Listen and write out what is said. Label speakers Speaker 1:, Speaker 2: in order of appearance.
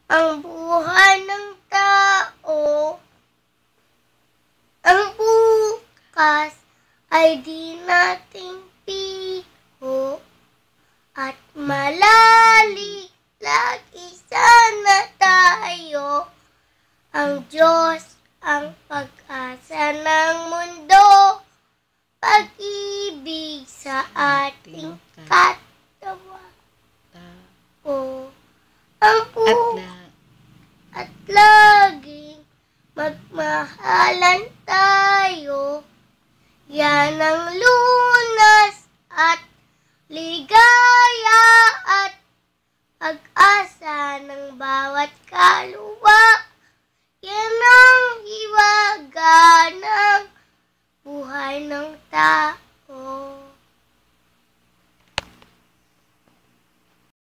Speaker 1: ang buhay ng tao. Ang bukas ay di nating piho at malali lagi sana tayo. Ang Diyos ang pag-asa ng mundo, pag-ibig sa ating